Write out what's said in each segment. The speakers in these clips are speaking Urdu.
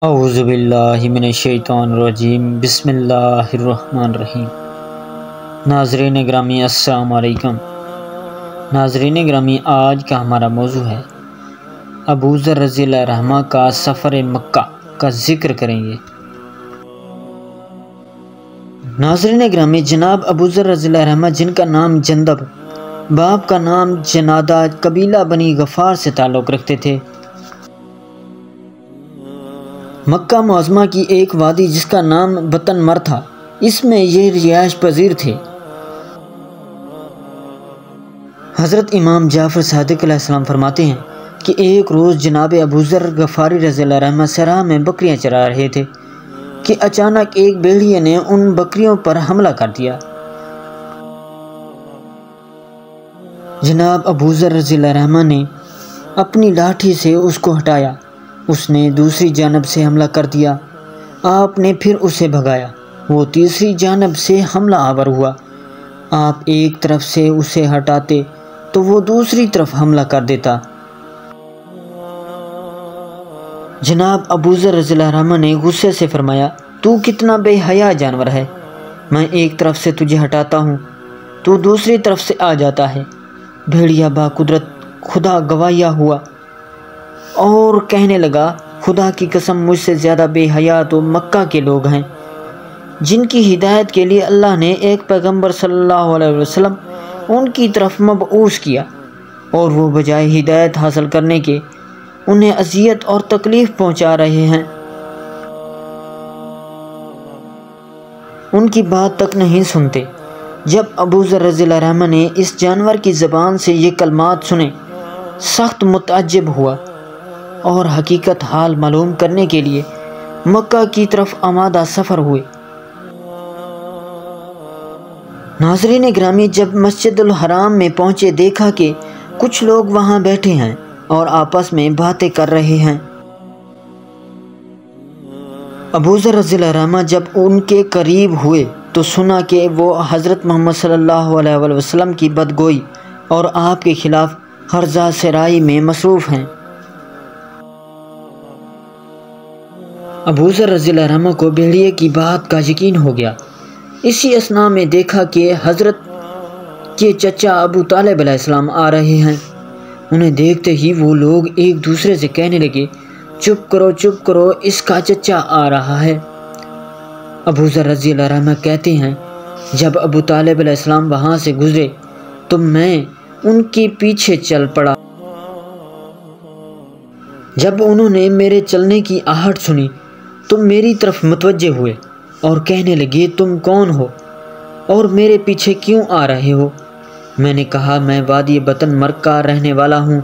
اعوذ باللہ من الشیطان الرجیم بسم اللہ الرحمن الرحیم۔ ناظرین گرامی السلام علیکم۔ ناظرین گرامی، آج کا ہمارا موضوع ہے ابو ذر رضی اللہ عنہ کا سفر مکہ کا ذکر کریں گے۔ ناظرین گرامی، جناب ابو ذر رضی اللہ عنہ جن کا نام جندب، باپ کا نام جنادہ، قبیلہ بنی غفار سے تعلق رکھتے تھے۔ مکہ معظمہ کی ایک وادی جس کا نام بطن مر تھا، اس میں یہ رہائش پذیر تھے۔ حضرت امام جعفر صادق علیہ السلام فرماتے ہیں کہ ایک روز جناب ابو ذر غفاری رضی اللہ عنہ صحرا میں بکریاں چرا رہے تھے کہ اچانک ایک بھیڑیے نے ان بکریوں پر حملہ کر دیا۔ جناب ابو ذر رضی اللہ عنہ نے اپنی لاٹھی سے اس کو ہٹایا، اس نے دوسری جانب سے حملہ کر دیا، آپ نے پھر اسے بھگایا، وہ تیسری جانب سے حملہ آور ہوا، آپ ایک طرف سے اسے ہٹاتے تو وہ دوسری طرف حملہ کر دیتا۔ جناب ابو ذر رضی اللہ عنہ نے غصے سے فرمایا، تو کتنا بے حیا جانور ہے، میں ایک طرف سے تجھے ہٹاتا ہوں تو دوسری طرف سے آ جاتا ہے۔ بھیڑیا با قدرت خدا گواہیا ہوا اور کہنے لگا، خدا کی قسم مجھ سے زیادہ بے حیا تو مکہ کے لوگ ہیں، جن کی ہدایت کے لیے اللہ نے ایک پیغمبر صلی اللہ علیہ وسلم ان کی طرف مبعوث کیا، اور وہ بجائے ہدایت حاصل کرنے کے انہیں اذیت اور تکلیف پہنچا رہے ہیں، ان کی بات تک نہیں سنتے۔ جب ابو ذر رضی اللہ عنہ نے اس جانور کی زبان سے یہ کلمات سنے، سخت متعجب ہوا اور حقیقت حال معلوم کرنے کے لیے مکہ کی طرف آمادہ سفر ہوئے۔ ناظرین گرامی، جب مسجد الحرام میں پہنچے دیکھا کہ کچھ لوگ وہاں بیٹھے ہیں اور آپس میں باتیں کر رہے ہیں۔ ابو ذر رضی اللہ عنہ جب ان کے قریب ہوئے تو سنا کہ وہ حضرت محمد صلی اللہ علیہ وسلم کی بدگوئی اور آپ کے خلاف ہرزہ سرائی میں مصروف ہیں۔ ابو ذر رضی اللہ عنہ کو بھیڑیے کی بات کا یقین ہو گیا۔ اسی اثناء میں دیکھا کہ حضرت کے چچا ابو طالب علیہ السلام آ رہے ہیں۔ انہیں دیکھتے ہی وہ لوگ ایک دوسرے سے کہنے لگے، چپ کرو، اس کا چچا آ رہا ہے۔ ابو ذر رضی اللہ عنہ کہتے ہیں، جب ابو طالب علیہ السلام وہاں سے گزرے تو میں ان کے پیچھے چل پڑا۔ جب انہوں نے میرے چلنے کی آہٹ سنی تو میری طرف متوجہ ہوئے اور کہنے لگے، تم کون ہو اور میرے پیچھے کیوں آ رہے ہو؟ میں نے کہا، میں وادی بطن مرگ کا رہنے والا ہوں،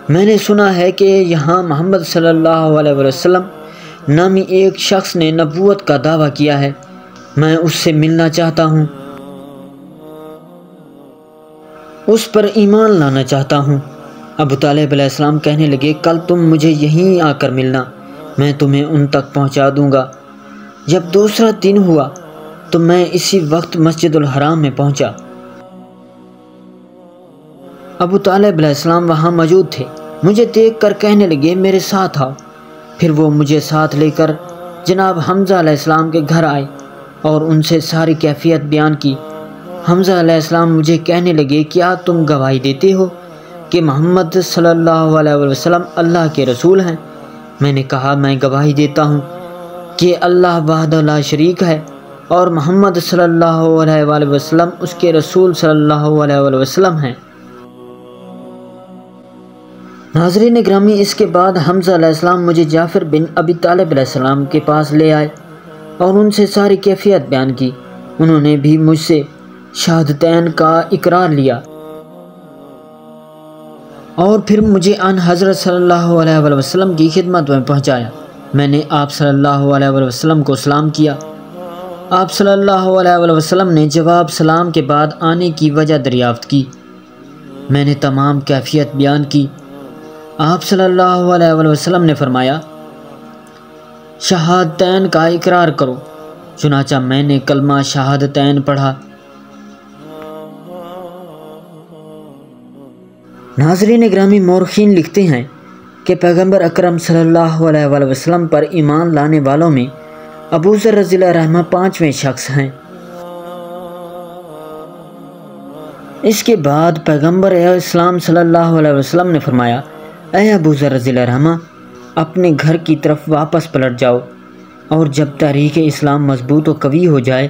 میں نے سنا ہے کہ یہاں محمد صلی اللہ علیہ وسلم نامی ایک شخص نے نبوت کا دعویٰ کیا ہے، میں اس سے ملنا چاہتا ہوں، اس پر ایمان لانا چاہتا ہوں۔ ابو طالب علیہ السلام کہنے لگے، کل تم مجھے یہیں آ کر ملنا، میں تمہیں ان تک پہنچا دوں گا۔ جب دوسرا دن ہوا تو میں اسی وقت مسجد الحرام میں پہنچا۔ ابو طالب علیہ السلام وہاں موجود تھے، مجھے دیکھ کر کہنے لگے، میرے ساتھ آؤ۔ پھر وہ مجھے ساتھ لے کر جناب حمزہ علیہ السلام کے گھر آئے اور ان سے ساری کیفیت بیان کی۔ حمزہ علیہ السلام مجھے کہنے لگے، کیا تم گواہی دیتے ہو کہ محمد صلی اللہ علیہ وسلم اللہ کے رسول ہیں؟ میں نے کہا، میں گواہی دیتا ہوں کہ اللہ وحدہ لا شریک ہے اور محمد صلی اللہ علیہ وسلم اس کے رسول صلی اللہ علیہ وسلم ہیں۔ ناظرین گرامی، اس کے بعد حمزہ علیہ السلام مجھے جعفر بن ابی طالب علیہ السلام کے پاس لے آئے اور ان سے ساری کیفیت بیان کی۔ انہوں نے بھی مجھ سے شہادتین کا اقرار لیا اور پھر مجھے ان حضرت صلی اللہ علیہ وسلم کی خدمت میں پہنچایا۔ میں نے آپ صلی اللہ علیہ وسلم کو سلام کیا۔ آپ صلی اللہ علیہ وسلم نے جواب سلام کے بعد آنے کی وجہ دریافت کی۔ میں نے تمام کیفیت بیان کی۔ آپ صلی اللہ علیہ وسلم نے فرمایا، شہادتین کا اقرار کرو۔ چنانچہ میں نے کلمہ شہادتین پڑھا۔ ناظرین گرامی، مورخین لکھتے ہیں کہ پیغمبر اکرم صلی اللہ علیہ وآلہ وسلم پر ایمان لانے والوں میں ابو ذر رضی اللہ عنہ 5ویں شخص ہیں۔ اس کے بعد پیغمبر اسلام صلی اللہ علیہ وسلم نے فرمایا، اے ابو ذر رضی اللہ عنہ، اپنے گھر کی طرف واپس پلٹ جاؤ، اور جب تحریک اسلام مضبوط و قوی ہو جائے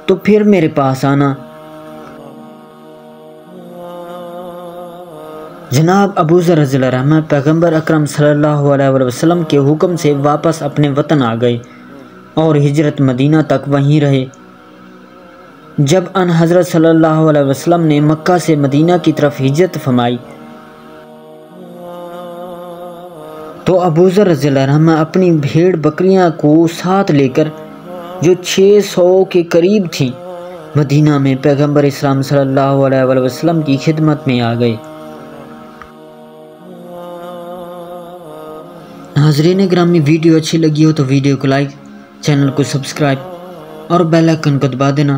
تو پھر میرے پاس آنا۔ جناب ابو ذر رضی اللہ عنہ پیغمبر اکرم صلی اللہ علیہ وسلم کے حکم سے واپس اپنے وطن آ گئے اور ہجرت مدینہ تک وہیں رہے۔ جب ان حضرت صلی اللہ علیہ وسلم نے مکہ سے مدینہ کی طرف ہجرت فرمائی تو ابو ذر رضی اللہ عنہ اپنی بھیڑ بکریاں کو ساتھ لے کر، جو 600 کے قریب تھیں، مدینہ میں پیغمبر اسلام صلی اللہ علیہ وسلم کی خدمت میں آ گئے۔ ناظرین گرامی، ویڈیو اچھی لگی ہو تو ویڈیو کو لائک، چینل کو سبسکرائب اور بیل آئکن کو دبا دینا،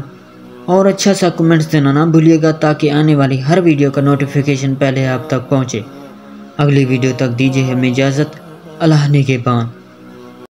اور اچھا سا کمنٹس دینا نہ بھولیے گا تاکہ آنے والی ہر ویڈیو کا نوٹیفیکیشن پہلے آپ تک پہنچے۔ اگلی ویڈیو تک دیجیے ہمیں اجازت۔ اللہ نگہبان۔